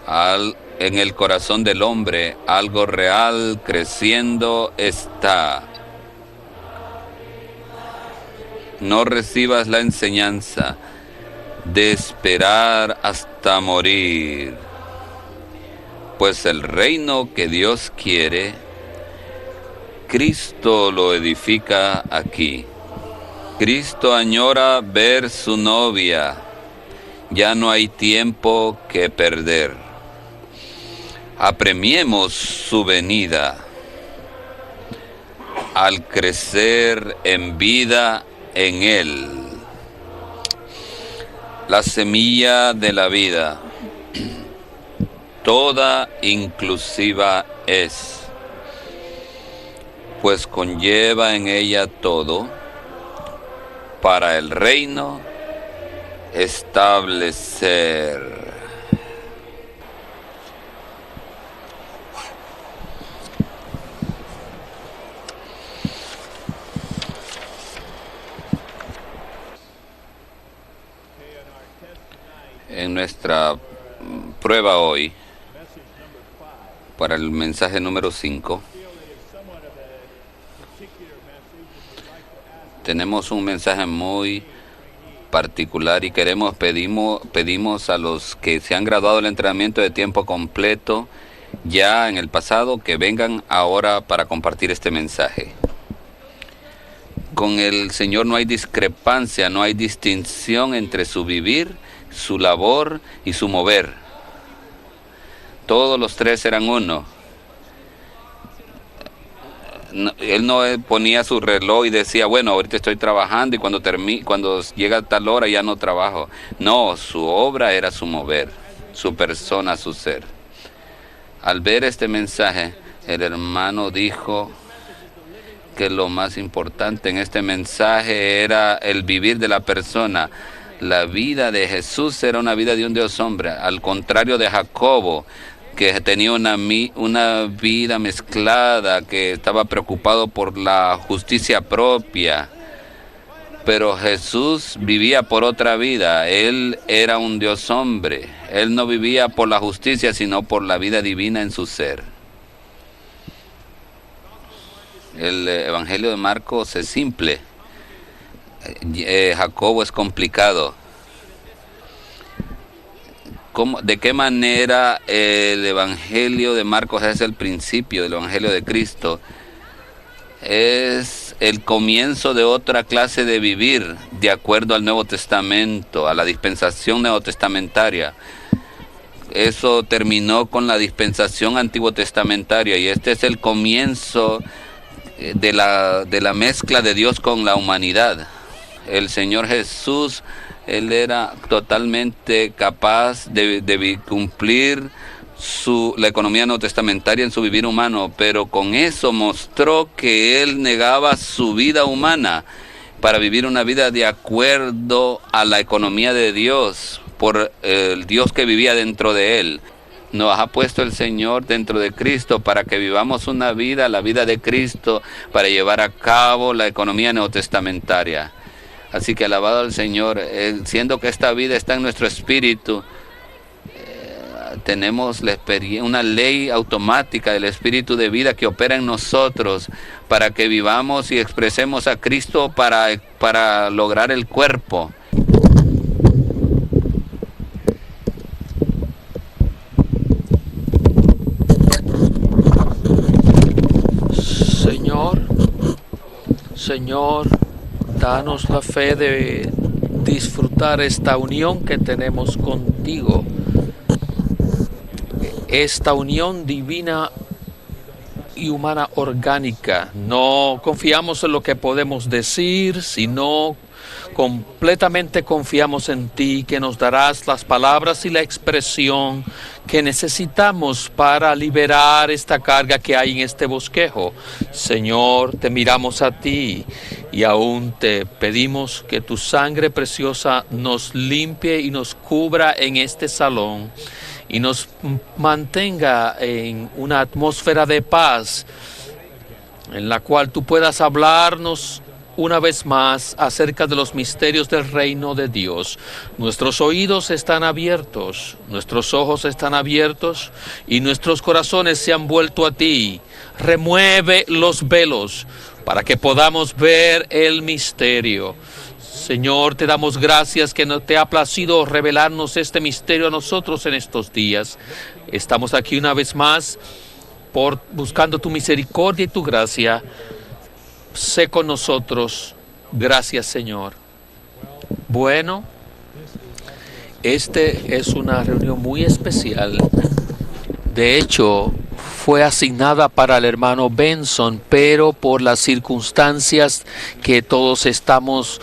En el corazón del hombre algo real creciendo está. No recibas la enseñanza de esperar hasta morir, pues el reino que Dios quiere, Cristo lo edifica aquí. Cristo añora ver su novia. Ya no hay tiempo que perder. Apremiemos su venida. Al crecer en vida en Él, la semilla de la vida, toda inclusiva es, pues conlleva en ella todo para el reino establecer. En nuestra prueba hoy, para el mensaje número 5, tenemos un mensaje muy particular y pedimos a los que se han graduado del entrenamiento de tiempo completo ya en el pasado que vengan ahora para compartir este mensaje. Con el Señor no hay discrepancia, no hay distinción entre su vivir, su labor y su mover. Todos los tres eran uno. Él no ponía su reloj y decía, bueno, ahorita estoy trabajando y cuando llega tal hora ya no trabajo. No, su obra era su mover, su persona, su ser. Al ver este mensaje, el hermano dijo que lo más importante en este mensaje era el vivir de la persona. La vida de Jesús era una vida de un Dios hombre, al contrario de Jacobo, que tenía una vida mezclada, que estaba preocupado por la justicia propia. Pero Jesús vivía por otra vida. Él era un Dios hombre. Él no vivía por la justicia, sino por la vida divina en su ser. El Evangelio de Marcos es simple. Jacobo es complicado. ¿De qué manera el Evangelio de Marcos es el principio del Evangelio de Cristo? Es el comienzo de otra clase de vivir de acuerdo al Nuevo Testamento, a la dispensación neotestamentaria. Eso terminó con la dispensación antiguo testamentaria y este es el comienzo de la mezcla de Dios con la humanidad. El Señor Jesús, Él era totalmente capaz de cumplir la economía neotestamentaria en su vivir humano, pero con eso mostró que Él negaba su vida humana para vivir una vida de acuerdo a la economía de Dios, por el Dios que vivía dentro de Él. Nos ha puesto el Señor dentro de Cristo para que vivamos una vida, la vida de Cristo, para llevar a cabo la economía neotestamentaria. Así que alabado al Señor, siendo que esta vida está en nuestro espíritu, tenemos una ley automática del espíritu de vida que opera en nosotros para que vivamos y expresemos a Cristo para lograr el cuerpo. Señor, danos la fe de disfrutar esta unión que tenemos contigo, esta unión divina y humana orgánica. No confiamos en lo que podemos decir, sino completamente confiamos en ti, que nos darás las palabras y la expresión que necesitamos para liberar esta carga que hay en este bosquejo. Señor, te miramos a ti y aún te pedimos que tu sangre preciosa nos limpie y nos cubra en este salón y nos mantenga en una atmósfera de paz en la cual tú puedas hablarnos una vez más acerca de los misterios del reino de Dios. Nuestros oídos están abiertos, nuestros ojos están abiertos y nuestros corazones se han vuelto a ti. Remueve los velos para que podamos ver el misterio. Señor, te damos gracias que no te ha placido revelarnos este misterio a nosotros en estos días. Estamos aquí una vez más buscando tu misericordia y tu gracia. Sé con nosotros. Gracias, Señor. Bueno, este es una reunión muy especial. De hecho, fue asignada para el hermano Benson, pero por las circunstancias que todos estamos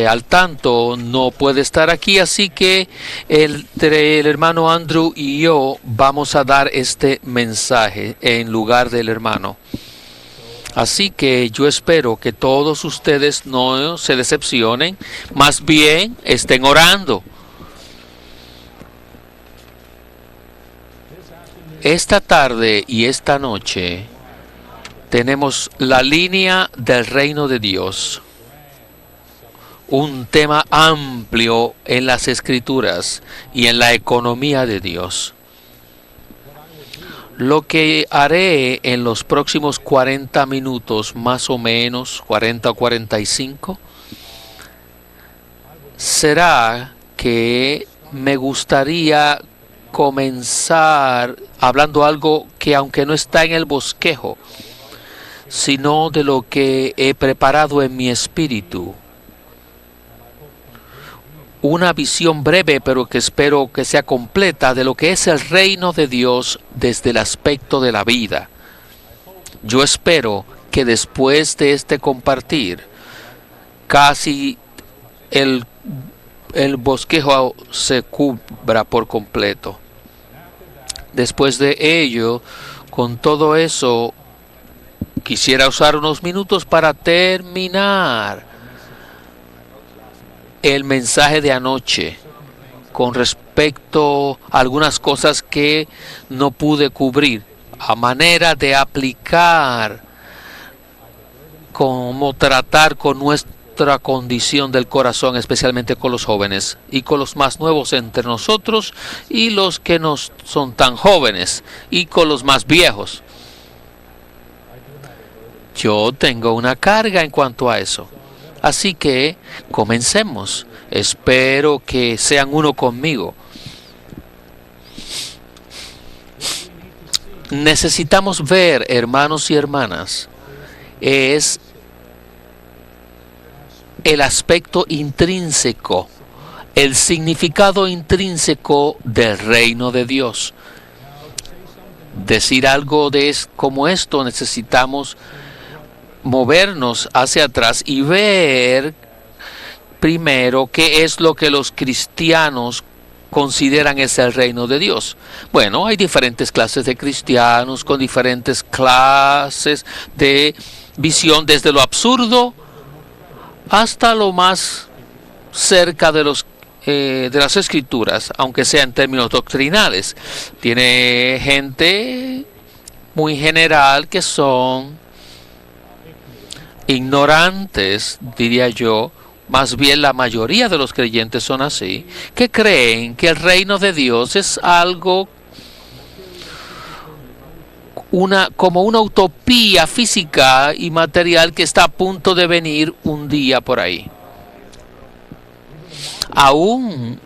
al tanto, no puede estar aquí, así que entre el hermano Andrew y yo vamos a dar este mensaje en lugar del hermano. Así que yo espero que todos ustedes no se decepcionen, más bien estén orando. Esta tarde y esta noche tenemos la línea del reino de Dios, un tema amplio en las escrituras y en la economía de Dios. Lo que haré en los próximos 40 minutos, más o menos, 40 o 45, será que me gustaría comenzar hablando algo que, aunque no está en el bosquejo, sino de lo que he preparado en mi espíritu. Una visión breve, pero que espero que sea completa, de lo que es el reino de Dios desde el aspecto de la vida. Yo espero que después de este compartir, casi el bosquejo se cubra por completo. Después de ello, con todo eso, quisiera usar unos minutos para terminar el mensaje de anoche con respecto a algunas cosas que no pude cubrir, a manera de aplicar cómo tratar con nuestra condición del corazón, especialmente con los jóvenes y con los más nuevos entre nosotros y los que no son tan jóvenes y con los más viejos. Yo tengo una carga en cuanto a eso. Así que comencemos. Espero que sean uno conmigo. Necesitamos ver, hermanos y hermanas, es el aspecto intrínseco, el significado intrínseco del reino de Dios. Decir algo como esto, necesitamos movernos hacia atrás y ver primero qué es lo que los cristianos consideran es el reino de Dios. Bueno, hay diferentes clases de cristianos con diferentes clases de visión, desde lo absurdo hasta lo más cerca de las escrituras, aunque sea en términos doctrinales. Tiene gente muy general que son ignorantes, diría yo, más bien la mayoría de los creyentes son así, que creen que el reino de Dios es algo como una utopía física y material que está a punto de venir un día por ahí. Aún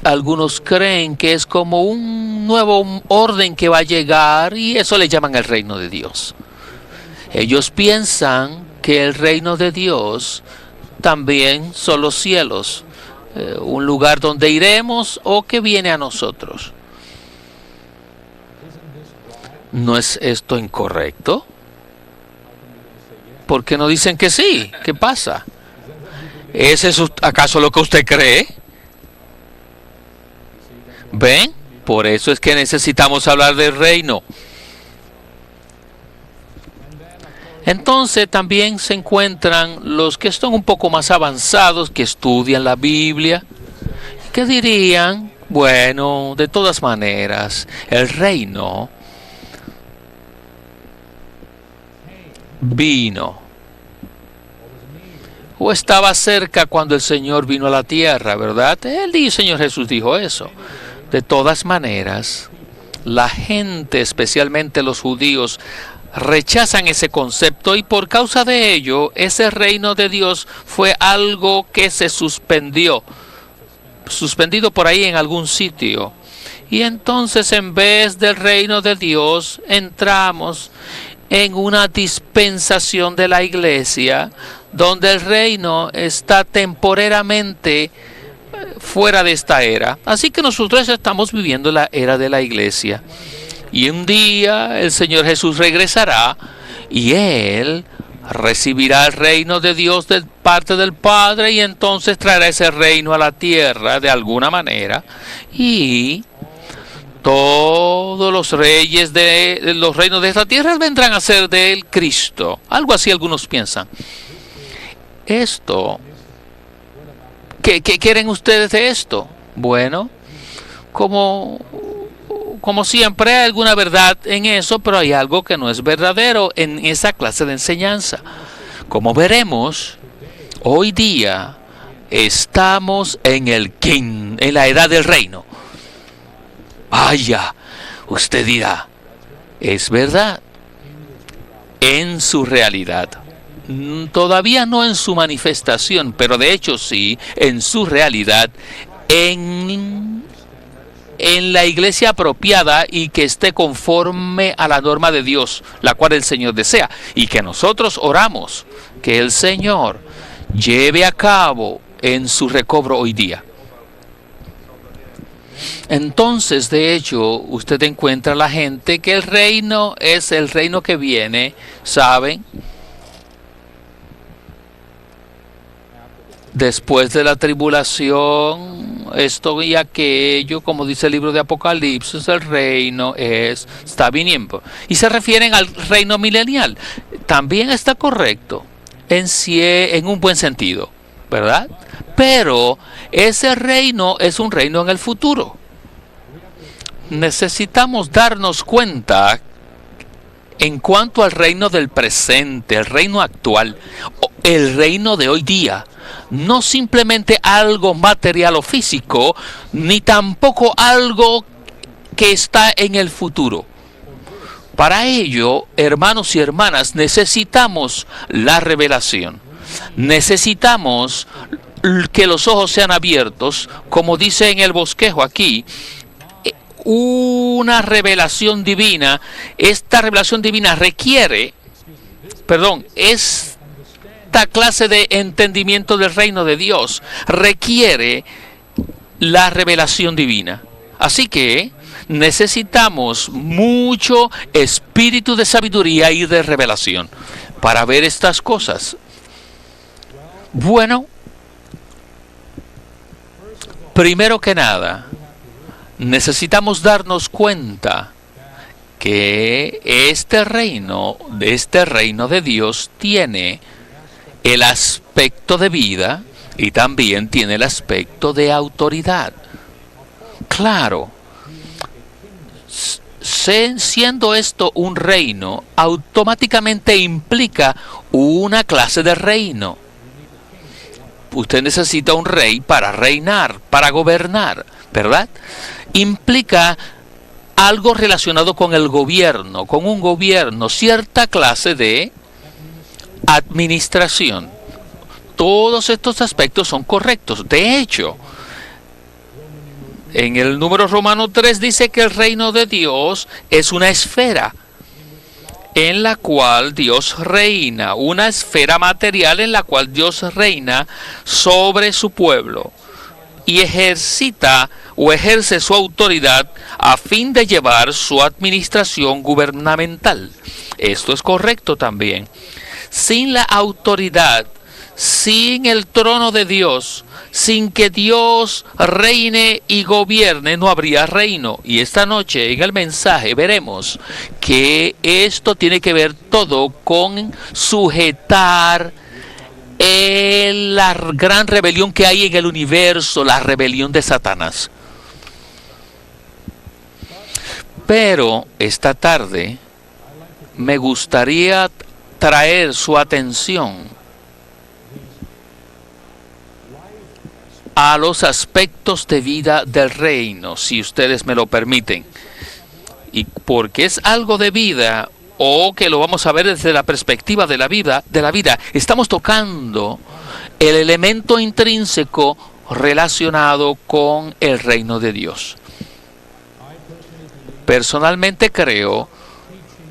algunos creen que es como un nuevo orden que va a llegar y eso le llaman el reino de Dios. Ellos piensan que el reino de Dios también son los cielos, un lugar donde iremos o que viene a nosotros. ¿No es esto incorrecto? ¿Por qué no dicen que sí? ¿Qué pasa? ¿Es eso acaso lo que usted cree? ¿Ven? Por eso es que necesitamos hablar del reino. Entonces también se encuentran los que están un poco más avanzados, que estudian la Biblia, que dirían, bueno, de todas maneras, el reino vino. O estaba cerca cuando el Señor vino a la tierra, ¿verdad? El Señor Jesús dijo eso. De todas maneras, la gente, especialmente los judíos, rechazan ese concepto y por causa de ello, ese reino de Dios fue algo que se suspendido por ahí en algún sitio. Y entonces, en vez del reino de Dios, entramos en una dispensación de la iglesia, donde el reino está temporariamente fuera de esta era. Así que nosotros estamos viviendo la era de la iglesia. Y un día el Señor Jesús regresará y Él recibirá el reino de Dios de parte del Padre y entonces traerá ese reino a la tierra de alguna manera. Y todos los reyes de los reinos de esta tierra vendrán a ser del Cristo. Algo así algunos piensan. Esto, ¿qué quieren ustedes de esto? Bueno, como siempre hay alguna verdad en eso, pero hay algo que no es verdadero en esa clase de enseñanza. Como veremos, hoy día estamos en la edad del reino. Vaya, usted dirá, es verdad, en su realidad. Todavía no en su manifestación, pero de hecho sí, en su realidad, en la iglesia apropiada y que esté conforme a la norma de Dios, la cual el Señor desea, y que nosotros oramos que el Señor lleve a cabo en su recobro hoy día. Entonces, de hecho, usted encuentra a la gente que el reino es el reino que viene, ¿saben? Después de la tribulación, esto y aquello, como dice el libro de Apocalipsis, el reino está viniendo. Y se refieren al reino milenial. También está correcto, en un buen sentido, ¿verdad? Pero ese reino es un reino en el futuro. Necesitamos darnos cuenta en cuanto al reino del presente, el reino actual, el reino de hoy día. No simplemente algo material o físico, ni tampoco algo que está en el futuro. Para ello, hermanos y hermanas, necesitamos la revelación. Necesitamos que los ojos sean abiertos, como dice en el bosquejo aquí, una revelación divina. Esta revelación divina requiere, esta clase de entendimiento del reino de Dios requiere la revelación divina. Así que necesitamos mucho espíritu de sabiduría y de revelación para ver estas cosas. Bueno, primero que nada, necesitamos darnos cuenta que este reino de Dios tiene el aspecto de vida y también tiene el aspecto de autoridad. Claro, siendo esto un reino, automáticamente implica una clase de reino. Usted necesita un rey para reinar, para gobernar, ¿verdad? Implica algo relacionado con el gobierno, con un gobierno, cierta clase de administración. Todos estos aspectos son correctos. De hecho, en el número Romano 3 dice que el reino de Dios es una esfera en la cual Dios reina, una esfera material en la cual Dios reina sobre su pueblo y ejercita o ejerce su autoridad a fin de llevar su administración gubernamental. Esto es correcto también. Sin la autoridad, sin el trono de Dios, sin que Dios reine y gobierne, no habría reino. Y esta noche en el mensaje veremos que esto tiene que ver todo con sujetar la gran rebelión que hay en el universo, la rebelión de Satanás. Pero esta tarde me gustaría atraer su atención a los aspectos de vida del reino, si ustedes me lo permiten. Y porque es algo de vida, o que lo vamos a ver desde la perspectiva de la vida, estamos tocando el elemento intrínseco relacionado con el reino de Dios. Personalmente creo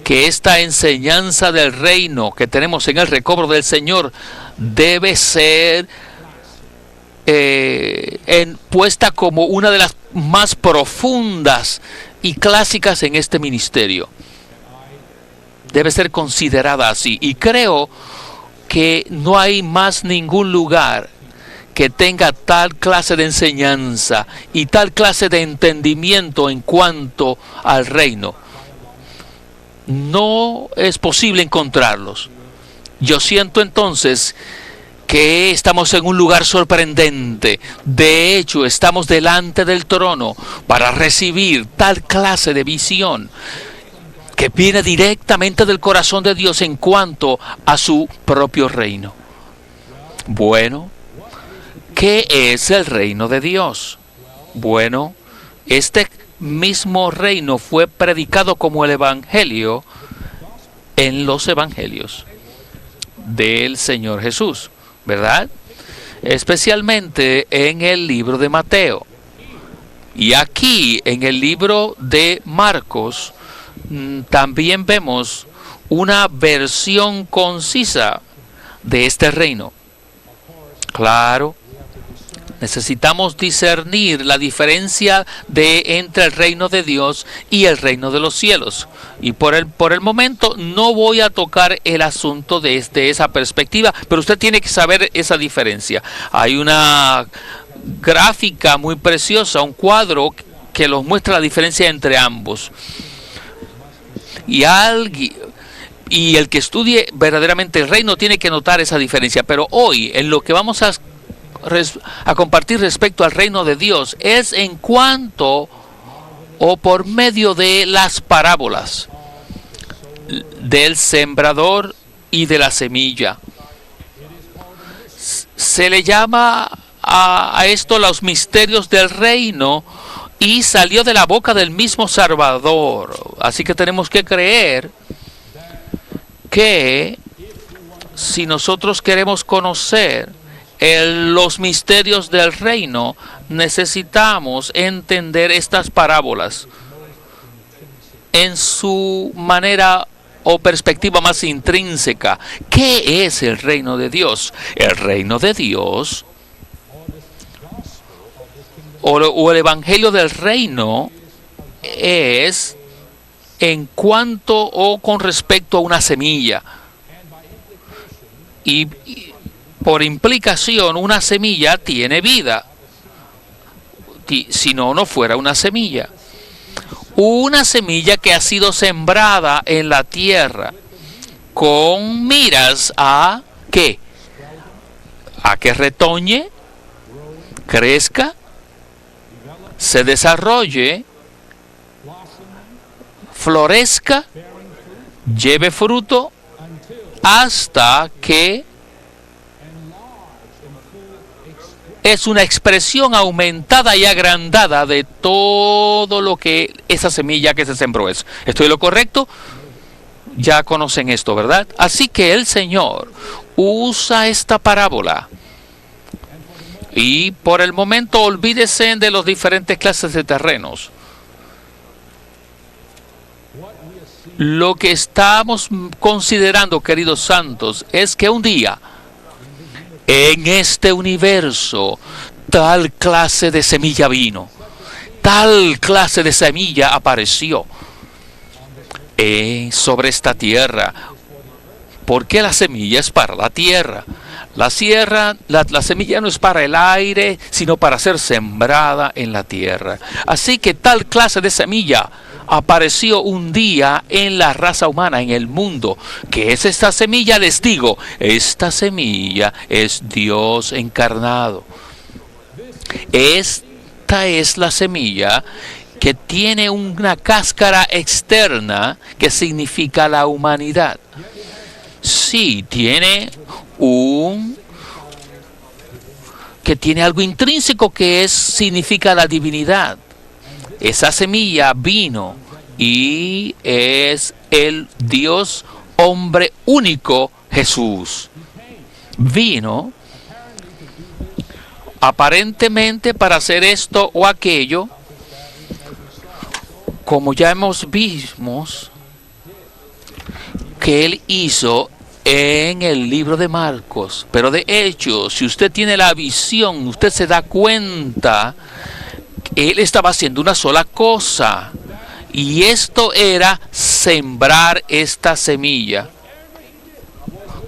que esta enseñanza del reino que tenemos en el recobro del Señor debe ser puesta como una de las más profundas y clásicas en este ministerio. Debe ser considerada así. Y creo que no hay más ningún lugar que tenga tal clase de enseñanza y tal clase de entendimiento en cuanto al reino. No es posible encontrarlos. Yo siento entonces que estamos en un lugar sorprendente. De hecho, estamos delante del trono para recibir tal clase de visión que viene directamente del corazón de Dios en cuanto a su propio reino. Bueno, ¿qué es el reino de Dios? Bueno, este mismo reino fue predicado como el evangelio en los evangelios del Señor Jesús, ¿verdad? Especialmente en el libro de Mateo. Y aquí en el libro de Marcos también vemos una versión concisa de este reino. Claro, necesitamos discernir la diferencia entre el reino de Dios y el reino de los cielos. Y por el momento no voy a tocar el asunto desde esa perspectiva, pero usted tiene que saber esa diferencia. Hay una gráfica muy preciosa, un cuadro que nos muestra la diferencia entre ambos. Y el que estudie verdaderamente el reino tiene que notar esa diferencia. Pero hoy, en lo que vamos a compartir respecto al reino de Dios, es en cuanto o por medio de las parábolas del sembrador y de la semilla. Se le llama a esto los misterios del reino, y salió de la boca del mismo Salvador. Así que tenemos que creer que si nosotros queremos conocer los misterios del reino, necesitamos entender estas parábolas en su manera o perspectiva más intrínseca. ¿Qué es el reino de Dios? El reino de Dios, o el evangelio del reino, es en cuanto o con respecto a una semilla. Y por implicación, una semilla tiene vida. Si no, no fuera una semilla. Una semilla que ha sido sembrada en la tierra con miras a ¿qué? A que retoñe, crezca, se desarrolle, florezca, lleve fruto, hasta que es una expresión aumentada y agrandada de todo lo que esa semilla que se sembró es. ¿Estoy en lo correcto? Ya conocen esto, ¿verdad? Así que el Señor usa esta parábola. Y por el momento olvídese de las diferentes clases de terrenos. Lo que estamos considerando, queridos santos, es que un día en este universo tal clase de semilla vino, tal clase de semilla apareció sobre esta tierra. Porque la semilla es para la tierra. La semilla no es para el aire, sino para ser sembrada en la tierra. Así que tal clase de semilla apareció un día en la raza humana, en el mundo. ¿Qué es esta semilla? Les digo, esta semilla es Dios encarnado. Esta es la semilla que tiene una cáscara externa que significa la humanidad. sí tiene tiene algo intrínseco que significa la divinidad. Esa semilla vino y es el Dios hombre único, Jesús. Vino aparentemente para hacer esto o aquello, como ya hemos visto que él hizo en el libro de Marcos. Pero de hecho, si usted tiene la visión, usted se da cuenta que él estaba haciendo una sola cosa, y esto era sembrar esta semilla.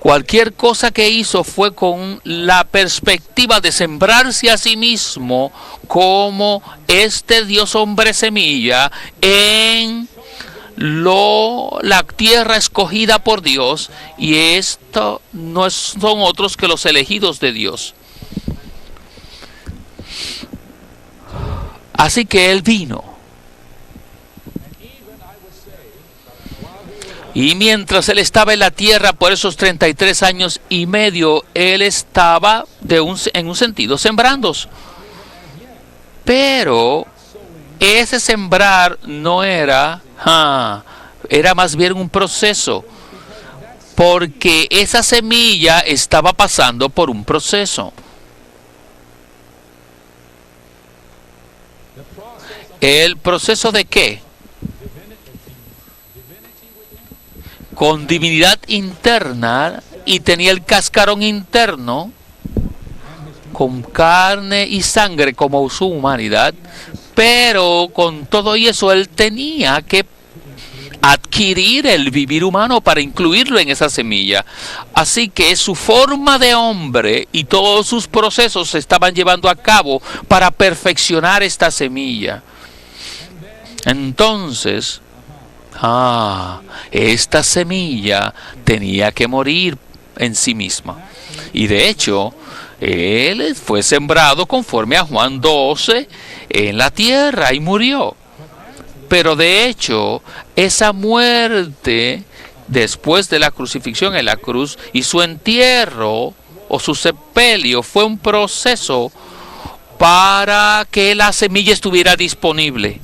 Cualquier cosa que hizo fue con la perspectiva de sembrarse a sí mismo como este Dios hombre semilla en la tierra escogida por Dios, y esto no son otros que los elegidos de Dios. Así que él vino. Y mientras él estaba en la tierra por esos 33 años y medio, él estaba en un sentido sembrando. Pero ese sembrar no era más bien un proceso, porque esa semilla estaba pasando por un proceso. ¿El proceso de qué? Con divinidad interna, y tenía el cascarón interno con carne y sangre como su humanidad, pero con todo y eso él tenía que adquirir el vivir humano para incluirlo en esa semilla. Así que su forma de hombre y todos sus procesos se estaban llevando a cabo para perfeccionar esta semilla. Entonces, esta semilla tenía que morir en sí misma. Y de hecho, él fue sembrado conforme a Juan 12 en la tierra y murió. Pero de hecho, esa muerte después de la crucifixión en la cruz y su entierro o su sepelio fue un proceso para que la semilla estuviera disponible,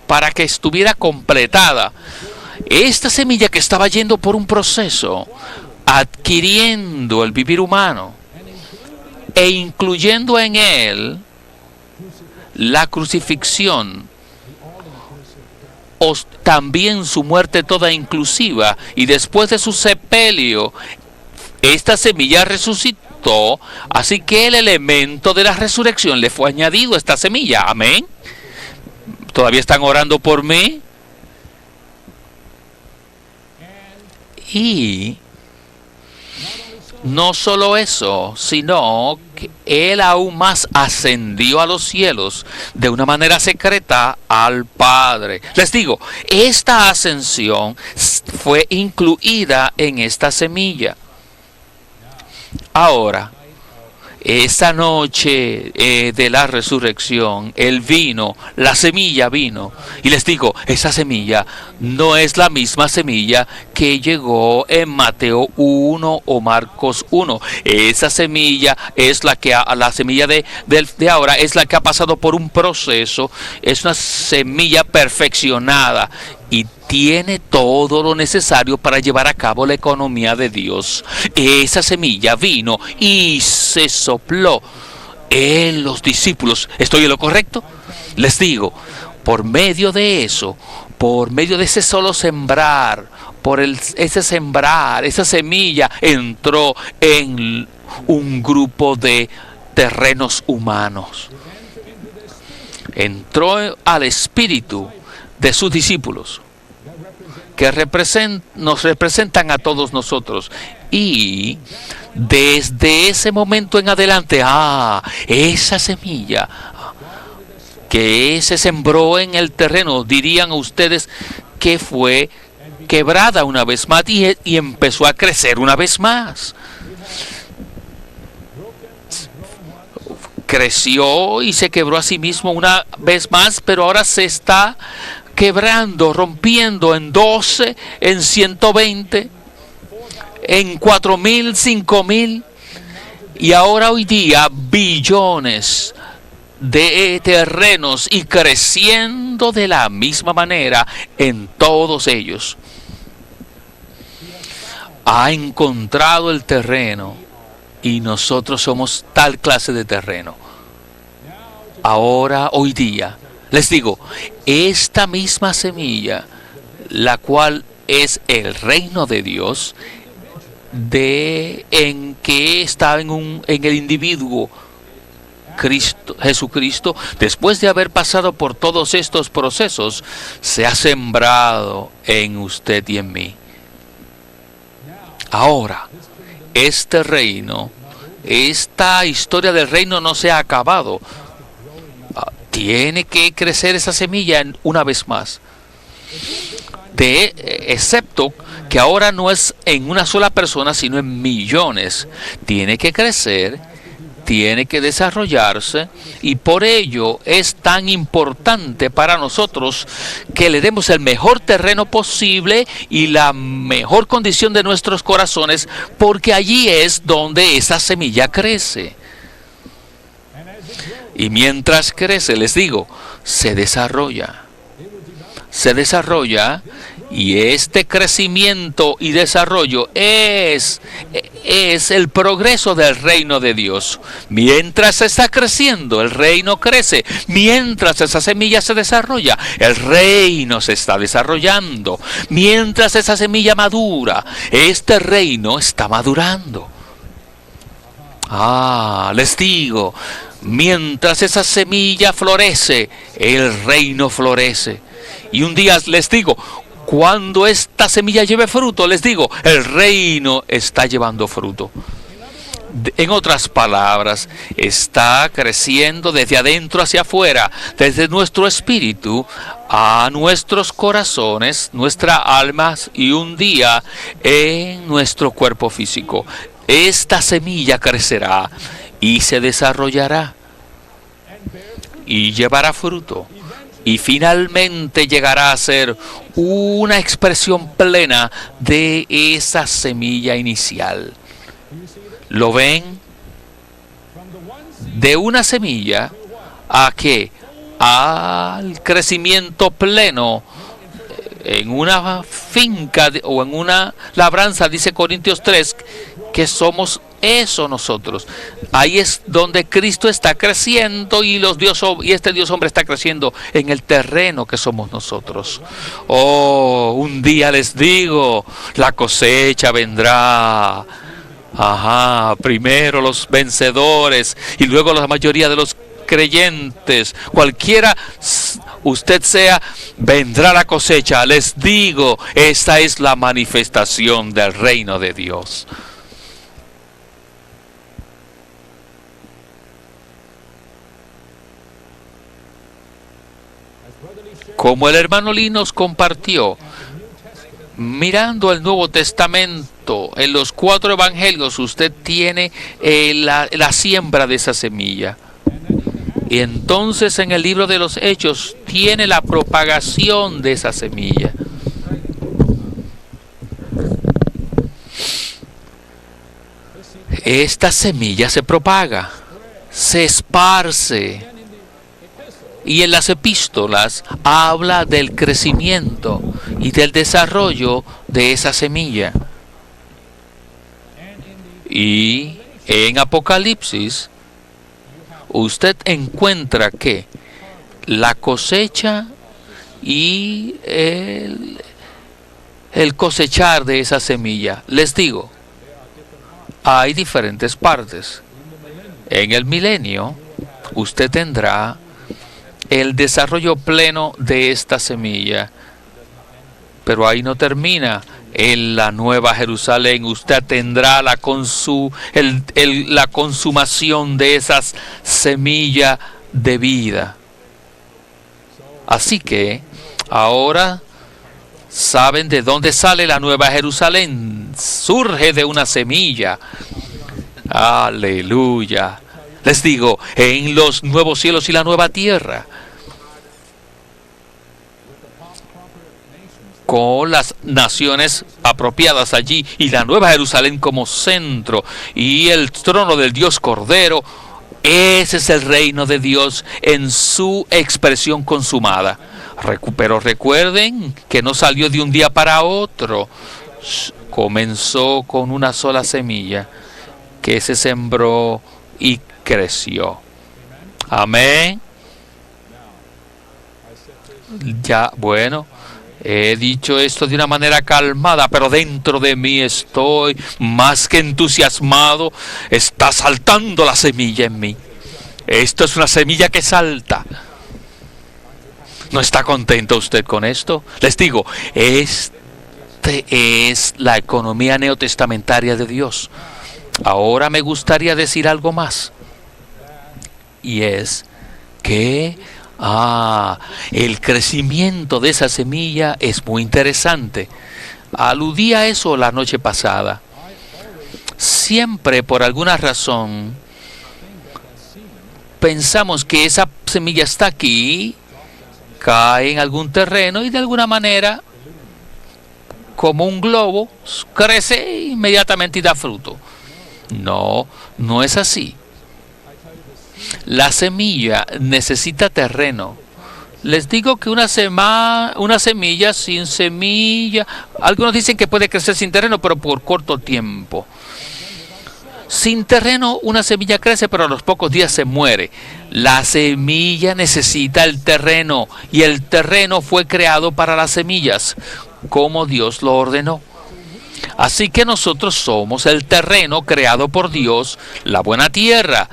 para que estuviera completada. Esta semilla que estaba yendo por un proceso, adquiriendo el vivir humano e incluyendo en él la crucifixión, o también su muerte toda inclusiva, y después de su sepelio, esta semilla resucitó. Así que el elemento de la resurrección le fue añadido a esta semilla. Amén. ¿Todavía están orando por mí? Y no solo eso, sino que él aún más ascendió a los cielos de una manera secreta al Padre. Les digo, esta ascensión fue incluida en esta semilla. Ahora, esa noche de la resurrección, él vino, la semilla vino. Y les digo, esa semilla no es la misma semilla que llegó en Mateo 1 o Marcos 1. Esa semilla es la semilla de ahora es la que ha pasado por un proceso. Es una semilla perfeccionada y tiene todo lo necesario para llevar a cabo la economía de Dios. Esa semilla vino y se sopló en los discípulos. ¿Estoy en lo correcto? Les digo, por medio de eso, por medio de ese solo sembrar, ese sembrar, esa semilla entró en un grupo de terrenos humanos. Entró al espíritu de sus discípulos, que nos representan a todos nosotros. Y desde ese momento en adelante, esa semilla que se sembró en el terreno, dirían ustedes que fue quebrada una vez más y empezó a crecer una vez más. Creció y se quebró a sí mismo una vez más, pero ahora se está quebrando, rompiendo en 12, en 120, en 4.000, 5.000 y ahora hoy día billones de terrenos y creciendo de la misma manera en todos ellos. Ha encontrado el terreno y nosotros somos tal clase de terreno. Ahora, hoy día, les digo, esta misma semilla, la cual es el reino de Dios, en que está en el individuo Jesucristo, después de haber pasado por todos estos procesos, se ha sembrado en usted y en mí. Ahora, este reino, esta historia del reino no se ha acabado. Tiene que crecer esa semilla una vez más. Excepto que ahora no es en una sola persona, sino en millones. Tiene que crecer, tiene que desarrollarse, y por ello es tan importante para nosotros que le demos el mejor terreno posible y la mejor condición de nuestros corazones, porque allí es donde esa semilla crece. Y mientras crece, les digo, se desarrolla. Se desarrolla, y este crecimiento y desarrollo es el progreso del reino de Dios. Mientras está creciendo, el reino crece. Mientras esa semilla se desarrolla, el reino se está desarrollando. Mientras esa semilla madura, este reino está madurando. Les digo, mientras esa semilla florece, el reino florece. Y un día les digo, cuando esta semilla lleve fruto, les digo, el reino está llevando fruto. En otras palabras, está creciendo desde adentro hacia afuera, desde nuestro espíritu a nuestros corazones, nuestras almas y un día en nuestro cuerpo físico. Esta semilla crecerá y se desarrollará y llevará fruto. Y finalmente llegará a ser una expresión plena de esa semilla inicial. ¿Lo ven? De una semilla a qué? Al crecimiento pleno en una finca o en una labranza, dice Corintios 3, que somos eso nosotros. Ahí es donde Cristo está creciendo y este Dios hombre está creciendo en el terreno que somos nosotros. Un día les digo, la cosecha vendrá. Primero los vencedores y luego la mayoría de los creyentes. Cualquiera usted sea, vendrá la cosecha. Les digo, esta es la manifestación del reino de Dios. Como el hermano Lee nos compartió, mirando el Nuevo Testamento, en los 4 evangelios, usted tiene la siembra de esa semilla. Y entonces en el libro de los Hechos tiene la propagación de esa semilla. Esta semilla se propaga, se esparce. Y en las epístolas habla del crecimiento y del desarrollo de esa semilla. Y en Apocalipsis usted encuentra que la cosecha y el cosechar de esa semilla. Les digo, hay diferentes partes. En el milenio usted tendrá el desarrollo pleno de esta semilla. Pero ahí no termina. En la Nueva Jerusalén usted tendrá la consumación de esas semillas de vida. Así que ahora saben de dónde sale la Nueva Jerusalén. Surge de una semilla. Aleluya. Les digo, en los nuevos cielos y la nueva tierra. con las naciones apropiadas allí y la Nueva Jerusalén como centro y el trono del Dios Cordero. Ese es el reino de Dios en su expresión consumada. Pero recuerden que no salió de un día para otro. Comenzó con una sola semilla que se sembró y creció. Amén. Ya, bueno, he dicho esto de una manera calmada, pero dentro de mí estoy más que entusiasmado. Está saltando la semilla en mí. Esto es una semilla que salta. ¿No está contento usted con esto? Les digo, es la economía neotestamentaria de Dios. Ahora me gustaría decir algo más. Y es que el crecimiento de esa semilla es muy interesante. Aludí a eso la noche pasada. Siempre, por alguna razón, pensamos que esa semilla está aquí, cae en algún terreno y de alguna manera, como un globo, crece inmediatamente y da fruto. No, no es así. La semilla necesita terreno. Les digo que una semilla sin semilla, algunos dicen que puede crecer sin terreno, pero por corto tiempo. Sin terreno, una semilla crece, pero a los pocos días se muere. La semilla necesita el terreno, y el terreno fue creado para las semillas, como Dios lo ordenó. Así que nosotros somos el terreno creado por Dios, la buena tierra.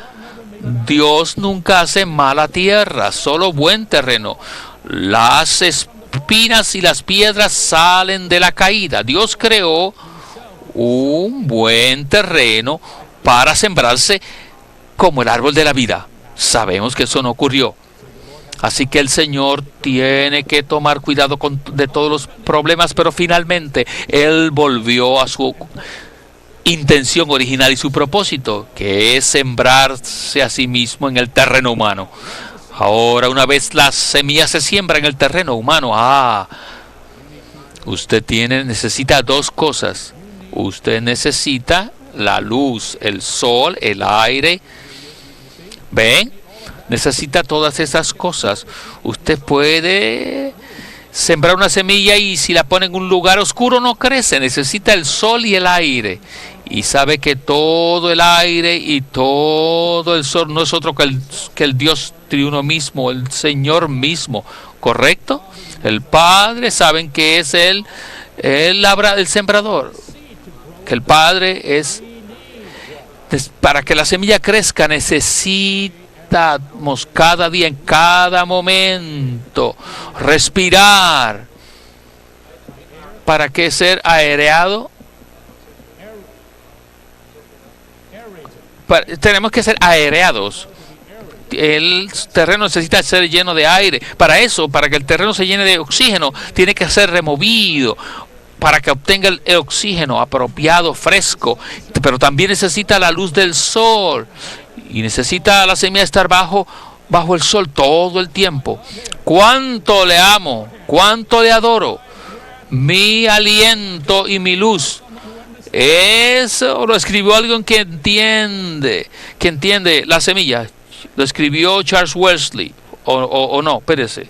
Dios nunca hace mala tierra, solo buen terreno. Las espinas y las piedras salen de la caída. Dios creó un buen terreno para sembrarse como el árbol de la vida. Sabemos que eso no ocurrió. Así que el Señor tiene que tomar cuidado de todos los problemas, pero finalmente Él volvió a su intención original y su propósito, que es sembrarse a sí mismo en el terreno humano. Ahora, una vez la semilla se siembra en el terreno humano, usted necesita dos cosas. Usted necesita la luz, el sol, el aire. ¿Ven? Necesita todas esas cosas. Usted puede sembrar una semilla y si la pone en un lugar oscuro no crece. Necesita el sol y el aire. Y sabe que todo el aire y todo el sol no es otro que el Dios triuno mismo, el Señor mismo. ¿Correcto? El Padre, saben que es el sembrador. Que el Padre para que la semilla crezca necesitamos cada día, en cada momento, respirar. ¿Para qué ser aereado? Tenemos que ser aereados. El terreno necesita ser lleno de aire. Para eso, para que el terreno se llene de oxígeno, tiene que ser removido para que obtenga el oxígeno apropiado, fresco. Pero también necesita la luz del sol y necesita la semilla estar bajo el sol todo el tiempo. ¿Cuánto le amo? ¿Cuánto le adoro? Mi aliento y mi luz. Eso lo escribió alguien que entiende la semilla. Lo escribió Charles Wesley, o no, espérese.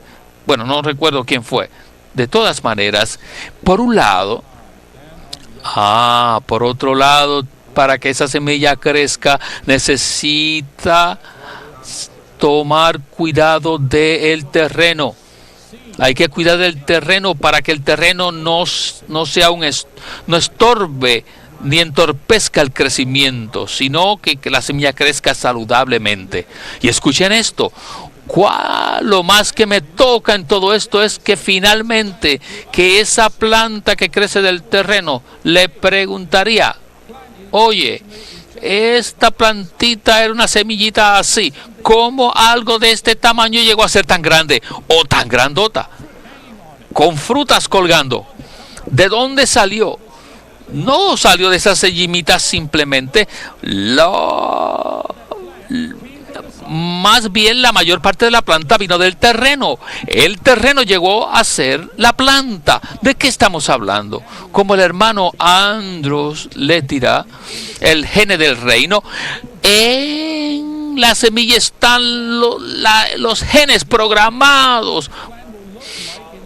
Bueno, no recuerdo quién fue. De todas maneras, por un lado, por otro lado, para que esa semilla crezca, necesita tomar cuidado del terreno. Hay que cuidar del terreno para que el terreno no estorbe ni entorpezca el crecimiento, sino que la semilla crezca saludablemente. Y escuchen esto, lo más que me toca en todo esto es que finalmente que esa planta que crece del terreno le preguntaría, oye, esta plantita era una semillita así, ¿cómo algo de este tamaño llegó a ser tan grande o tan grandota? Con frutas colgando. ¿De dónde salió? No salió de esas semillitas simplemente. más bien la mayor parte de la planta vino del terreno. El terreno llegó a ser la planta. ¿De qué estamos hablando? Como el hermano Andros le dirá, el gene del reino, en la semilla están los genes programados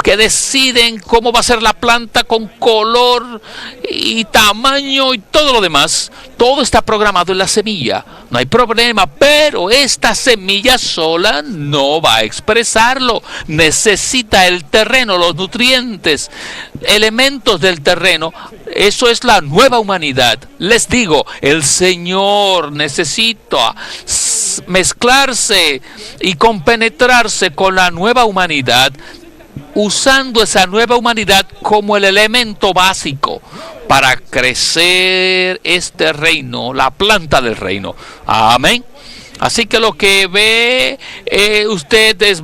que deciden cómo va a ser la planta con color y tamaño y todo lo demás. Todo está programado en la semilla. No hay problema, pero esta semilla sola no va a expresarlo. Necesita el terreno, los nutrientes, elementos del terreno. Eso es la nueva humanidad. Les digo, el Señor necesita mezclarse y compenetrarse con la nueva humanidad, usando esa nueva humanidad como el elemento básico para crecer este reino, la planta del reino. Amén. Así que lo que ve usted es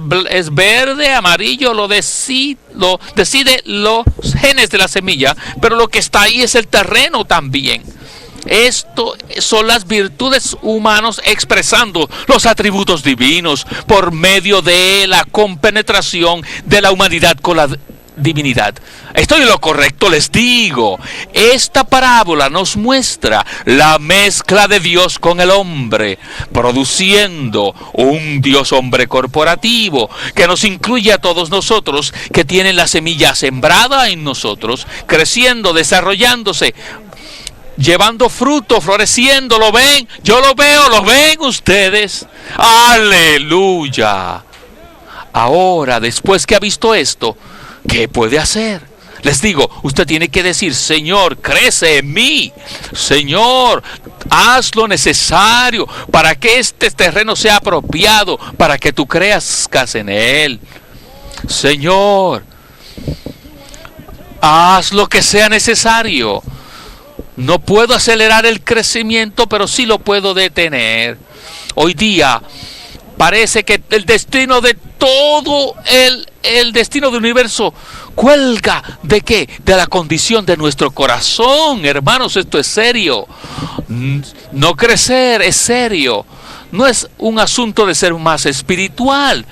verde, amarillo, lo decide los genes de la semilla, pero lo que está ahí es el terreno también. Esto son las virtudes humanas expresando los atributos divinos por medio de la compenetración de la humanidad con la divinidad. Estoy en lo correcto, les digo. Esta parábola nos muestra la mezcla de Dios con el hombre, produciendo un Dios-hombre corporativo que nos incluye a todos nosotros, que tienen la semilla sembrada en nosotros, creciendo, desarrollándose, llevando fruto, floreciendo. ¿Lo ven? Yo lo veo. ¿Lo ven ustedes? ¡Aleluya! Ahora, después que ha visto esto, ¿qué puede hacer? Les digo, usted tiene que decir: Señor, crece en mí. Señor, haz lo necesario para que este terreno sea apropiado, para que tú crezcas en él. Señor, haz lo que sea necesario. No puedo acelerar el crecimiento, pero sí lo puedo detener. Hoy día parece que el destino de todo el destino del universo cuelga ¿de qué? De la condición de nuestro corazón. Hermanos, esto es serio. No crecer es serio. No es un asunto de ser más espiritual.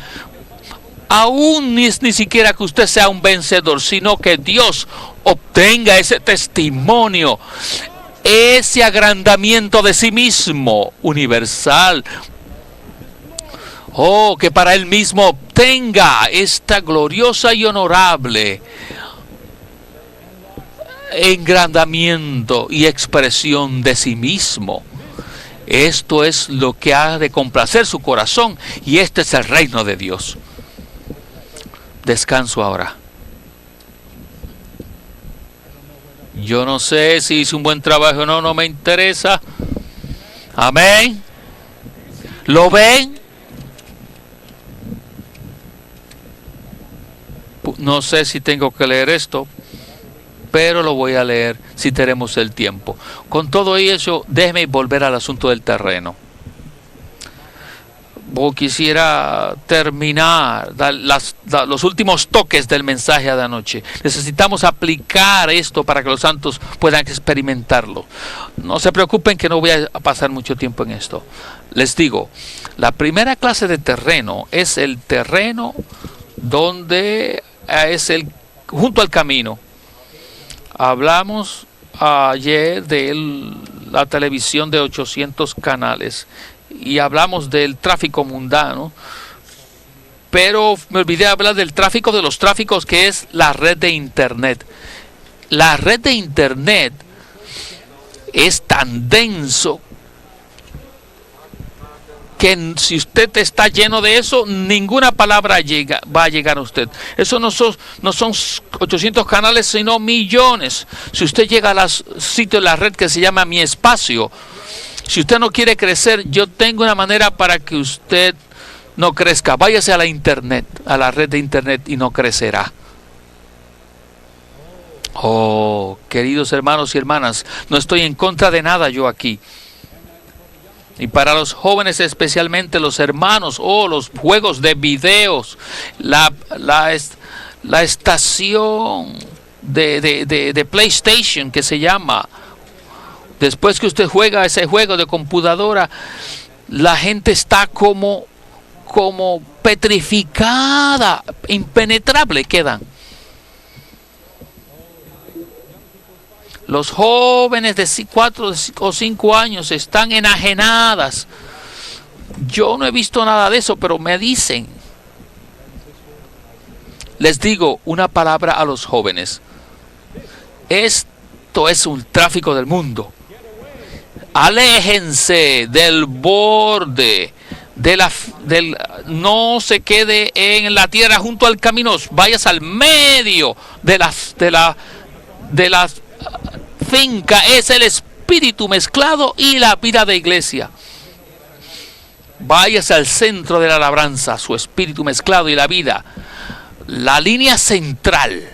Aún ni siquiera que usted sea un vencedor, sino que Dios obtenga ese testimonio, ese agrandamiento de sí mismo universal. Oh, que para Él mismo obtenga esta gloriosa y honorable engrandamiento y expresión de sí mismo. Esto es lo que ha de complacer su corazón, y este es el reino de Dios. Descanso ahora. Yo no sé si hice un buen trabajo o no, no me interesa. Amén. ¿Lo ven? No sé si tengo que leer esto, pero lo voy a leer si tenemos el tiempo. Con todo eso, déjeme volver al asunto del terreno. Quisiera terminar los últimos toques del mensaje de anoche. Necesitamos aplicar esto para que los santos puedan experimentarlo. No se preocupen que no voy a pasar mucho tiempo en esto. Les digo, la primera clase de terreno es el terreno donde junto al camino. Hablamos ayer de la televisión de 800 canales. Y hablamos del tráfico mundano, pero me olvidé hablar del tráfico de los tráficos, que es la red de Internet. La red de Internet es tan denso que si usted está lleno de eso, ninguna palabra va a llegar a usted. Eso no son 800 canales, sino millones. Si usted llega a sitio de la red que se llama Mi Espacio, si usted no quiere crecer, yo tengo una manera para que usted no crezca. Váyase a la Internet, a la red de Internet, y no crecerá. Oh, queridos hermanos y hermanas, no estoy en contra de nada yo aquí. Y para los jóvenes, especialmente los hermanos, los juegos de videos, la estación de PlayStation que se llama. Después que usted juega ese juego de computadora, la gente está como petrificada, impenetrable quedan. Los jóvenes de 4 o 5 años están enajenadas. Yo no he visto nada de eso, pero me dicen. Les digo una palabra a los jóvenes. Esto es un tráfico del mundo. Aléjense del borde. No se quede en la tierra junto al camino. Vayas al medio de la finca. Es el espíritu mezclado y la vida de iglesia. Váyase al centro de la labranza, su espíritu mezclado y la vida. La línea central.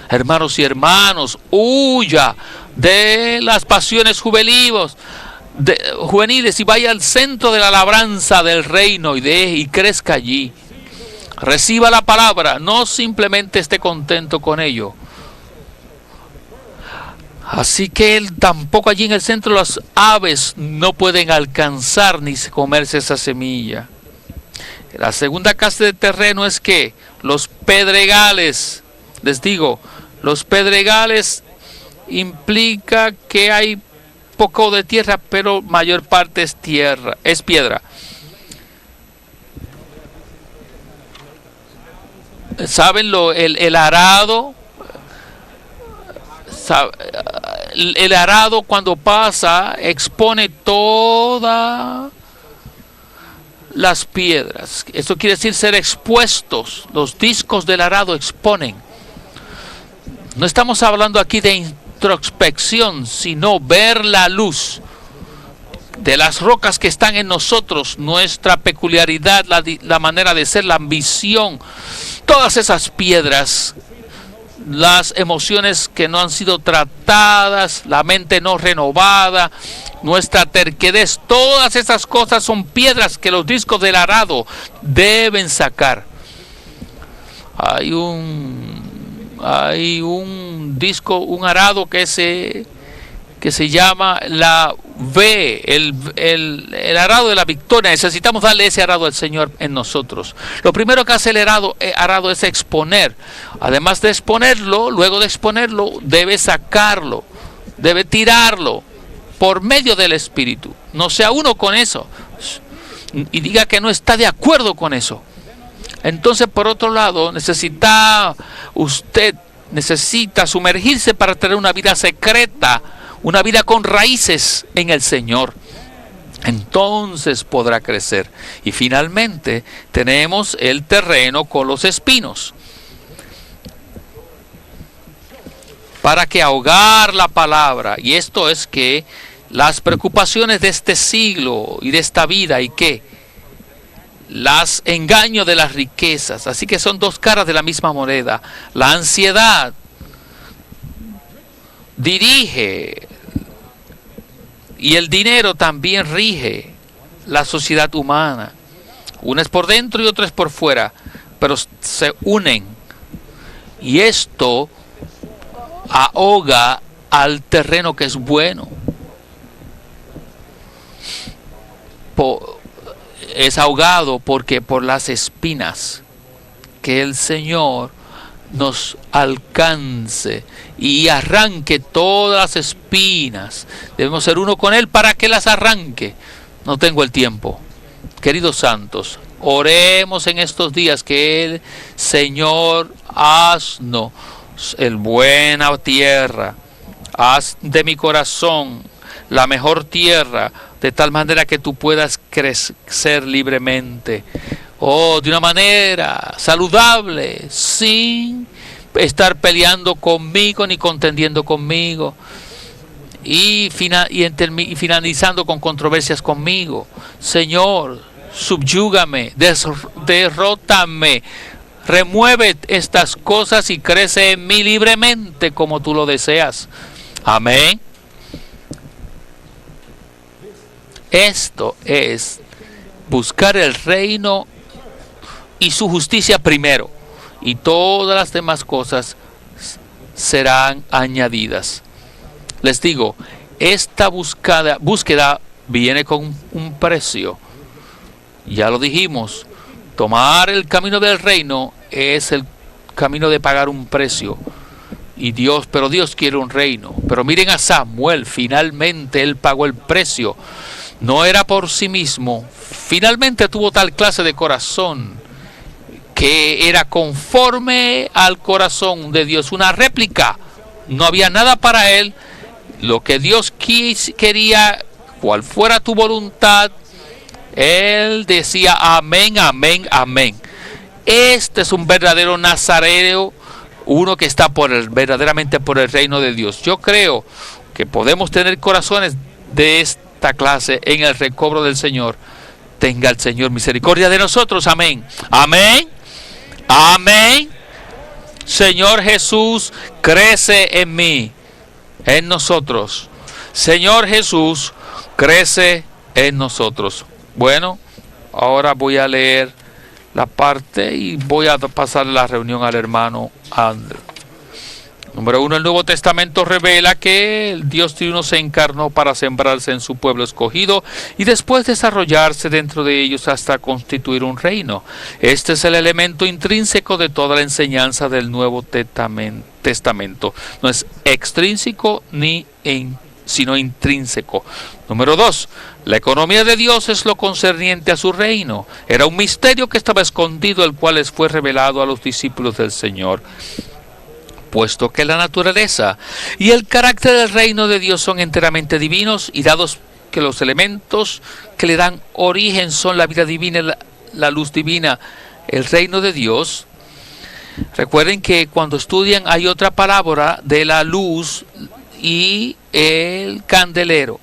Hermanos y hermanos, huya de las pasiones juveniles y vaya al centro de la labranza del reino y crezca allí. Reciba la palabra, no simplemente esté contento con ello. Así que él tampoco allí en el centro las aves no pueden alcanzar ni comerse esa semilla. La segunda clase de terreno es que los pedregales, les digo, los pedregales implica que hay poco de tierra, pero mayor parte es piedra. ¿Saben el arado? El arado cuando pasa expone todas las piedras. Esto quiere decir ser expuestos. Los discos del arado exponen. No estamos hablando aquí de introspección, sino ver la luz de las rocas que están en nosotros, nuestra peculiaridad, la manera de ser, la ambición, todas esas piedras, las emociones que no han sido tratadas, la mente no renovada, nuestra terquedad, todas esas cosas son piedras que los discos del arado deben sacar. Hay un disco, un arado que se llama la V, el arado de la victoria. Necesitamos darle ese arado al Señor en nosotros. Lo primero que hace el arado es exponer. Además de exponerlo, luego de exponerlo, debe sacarlo, debe tirarlo por medio del Espíritu. No sea uno con eso y diga que no está de acuerdo con eso. Entonces, por otro lado, usted necesita sumergirse para tener una vida secreta, una vida con raíces en el Señor. Entonces podrá crecer. Y finalmente tenemos el terreno con los espinos. Para que ahogar la palabra. Y esto es que las preocupaciones de este siglo y de esta vida y que las engaños de las riquezas. Así que son dos caras de la misma moneda. La ansiedad dirige y el dinero también rige la sociedad humana. Una es por dentro y otra es por fuera, pero se unen. Y esto ahoga al terreno que es bueno. Es ahogado porque por las espinas. Que el Señor nos alcance y arranque todas las espinas. Debemos ser uno con Él para que las arranque. No tengo el tiempo. Queridos santos, oremos en estos días que el Señor haznos el buena tierra. Haz de mi corazón la mejor tierra, de tal manera que tú puedas crecer libremente. De una manera saludable, sin estar peleando conmigo ni contendiendo conmigo. Y finalizando con controversias conmigo. Señor, subyúgame, derrótame, remueve estas cosas y crece en mí libremente como tú lo deseas. Amén. Esto es buscar el reino y su justicia primero, y todas las demás cosas serán añadidas. Les digo, esta búsqueda viene con un precio. Ya lo dijimos, tomar el camino del reino es el camino de pagar un precio. Pero Dios quiere un reino. Pero miren a Samuel, finalmente él pagó el precio. No era por sí mismo. Finalmente tuvo tal clase de corazón que era conforme al corazón de Dios, una réplica. No había nada para él. Lo que Dios quería, cual fuera tu voluntad, él decía amén, amén, amén. Este es un verdadero nazareo, uno que está verdaderamente por el reino de Dios. Yo creo que podemos tener corazones de esta clase en el recobro del Señor. Tenga el Señor misericordia de nosotros. Amén. Amén. Amén. Señor Jesús, crece en mí, en nosotros. Señor Jesús, crece en nosotros. Bueno, ahora voy a leer la parte y voy a pasar la reunión al hermano Andrew. Número 1, el Nuevo Testamento revela que el Dios Trino se encarnó para sembrarse en su pueblo escogido y después desarrollarse dentro de ellos hasta constituir un reino. Este es el elemento intrínseco de toda la enseñanza del Nuevo Testamento. No es extrínseco sino intrínseco. Número 2, la economía de Dios es lo concerniente a su reino. Era un misterio que estaba escondido, el cual les fue revelado a los discípulos del Señor. Puesto que la naturaleza y el carácter del reino de Dios son enteramente divinos, y dados que los elementos que le dan origen son la vida divina, la luz divina, el reino de Dios. Recuerden que cuando estudian hay otra palabra de la luz y el candelero.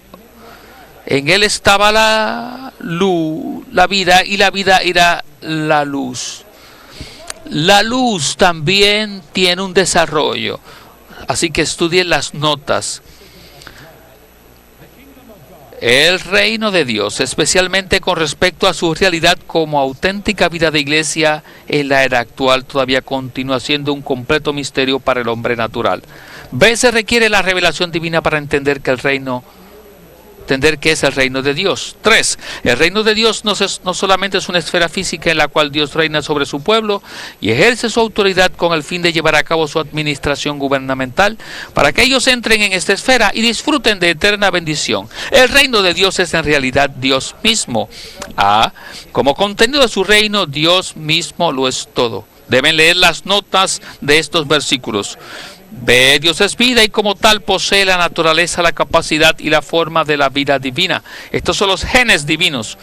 En él estaba la luz, la vida, y la vida era la luz. La luz también tiene un desarrollo, así que estudien las notas. El reino de Dios, especialmente con respecto a su realidad como auténtica vida de iglesia en la era actual, todavía continúa siendo un completo misterio para el hombre natural. Se requiere la revelación divina para entender que es el reino de Dios. 3. El reino de Dios no solamente es una esfera física en la cual Dios reina sobre su pueblo y ejerce su autoridad con el fin de llevar a cabo su administración gubernamental para que ellos entren en esta esfera y disfruten de eterna bendición. El reino de Dios es en realidad Dios mismo. Como contenido de su reino, Dios mismo lo es todo. Deben leer las notas de estos versículos. Dios es vida y como tal posee la naturaleza, la capacidad y la forma de la vida divina. Estos son los genes divinos,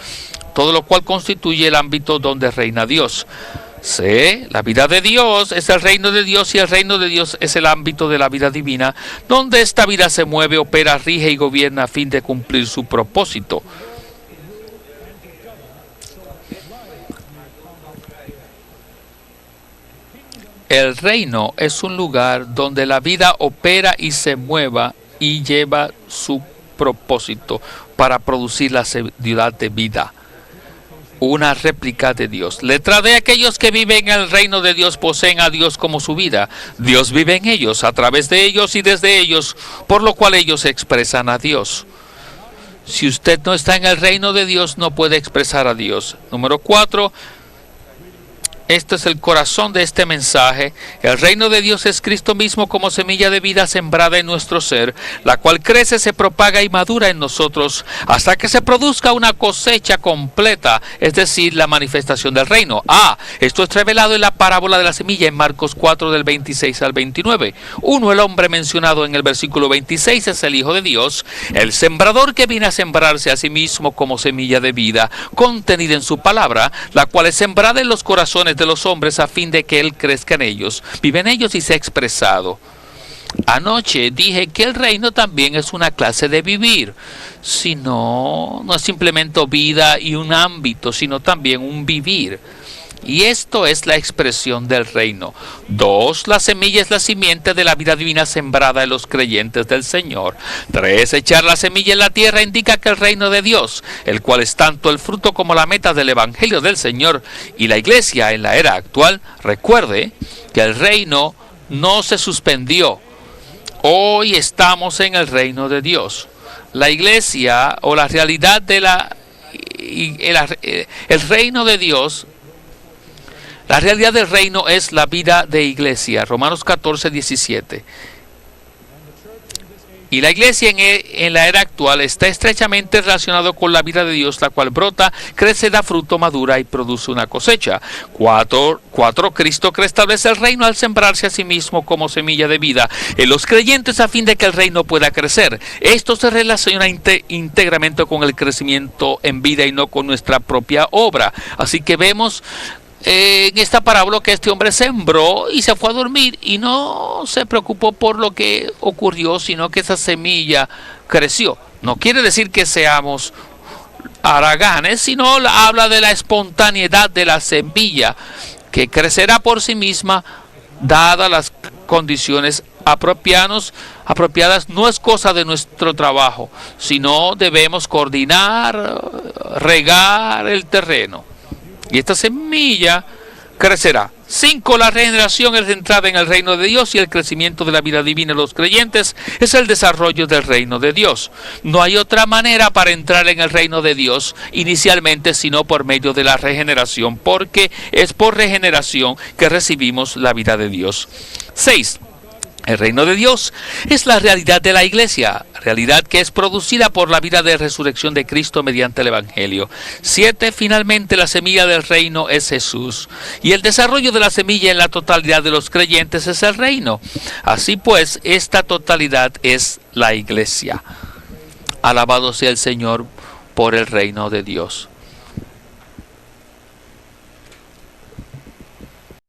todo lo cual constituye el ámbito donde reina Dios. La vida de Dios es el reino de Dios y el reino de Dios es el ámbito de la vida divina, donde esta vida se mueve, opera, rige y gobierna a fin de cumplir su propósito. El reino es un lugar donde la vida opera y se mueva y lleva su propósito para producir la ciudad de vida. Una réplica de Dios. Letra D. Aquellos que viven en el reino de Dios poseen a Dios como su vida. Dios vive en ellos, a través de ellos y desde ellos, por lo cual ellos expresan a Dios. Si usted no está en el reino de Dios, no puede expresar a Dios. Número 4. Este es el corazón de este mensaje. El reino de Dios es Cristo mismo como semilla de vida sembrada en nuestro ser, la cual crece, se propaga y madura en nosotros hasta que se produzca una cosecha completa, es decir, la manifestación del reino. Esto es revelado en la parábola de la semilla en Marcos 4 del 26 al 29. El hombre mencionado en el versículo 26 es el Hijo de Dios, el sembrador que viene a sembrarse a sí mismo como semilla de vida, contenida en su palabra, la cual es sembrada en los corazones de los hombres a fin de que Él crezca en ellos, vive en ellos y sea expresado. Anoche dije que el reino también es una clase de vivir, no es simplemente vida y un ámbito, sino también un vivir. Y esto es la expresión del reino. 2. La semilla es la simiente de la vida divina sembrada en los creyentes del Señor. 3. Echar la semilla en la tierra indica que el reino de Dios, el cual es tanto el fruto como la meta del Evangelio del Señor y la iglesia en la era actual, recuerde que el reino no se suspendió. Hoy estamos en el reino de Dios. La iglesia o la realidad de el reino de Dios, la realidad del reino es la vida de iglesia. Romanos 14, 17. Y la iglesia en la era actual está estrechamente relacionada con la vida de Dios, la cual brota, crece, da fruto, madura y produce una cosecha. 4. Cristo establece el reino al sembrarse a sí mismo como semilla de vida en los creyentes a fin de que el reino pueda crecer. Esto se relaciona íntegramente con el crecimiento en vida y no con nuestra propia obra. Así que vemos en esta parábola que este hombre sembró y se fue a dormir y no se preocupó por lo que ocurrió, sino que esa semilla creció. No quiere decir que seamos haraganes, sino habla de la espontaneidad de la semilla que crecerá por sí misma dadas las condiciones apropiadas. No es cosa de nuestro trabajo, sino debemos coordinar, regar el terreno. Y esta semilla crecerá. 5. La regeneración es entrada en el reino de Dios y el crecimiento de la vida divina de los creyentes es el desarrollo del reino de Dios. No hay otra manera para entrar en el reino de Dios inicialmente sino por medio de la regeneración, porque es por regeneración que recibimos la vida de Dios. 6. El reino de Dios es la realidad de la iglesia, realidad que es producida por la vida de resurrección de Cristo mediante el Evangelio. 7. Finalmente, la semilla del reino es Jesús, y el desarrollo de la semilla en la totalidad de los creyentes es el reino. Así pues, esta totalidad es la iglesia. Alabado sea el Señor por el reino de Dios.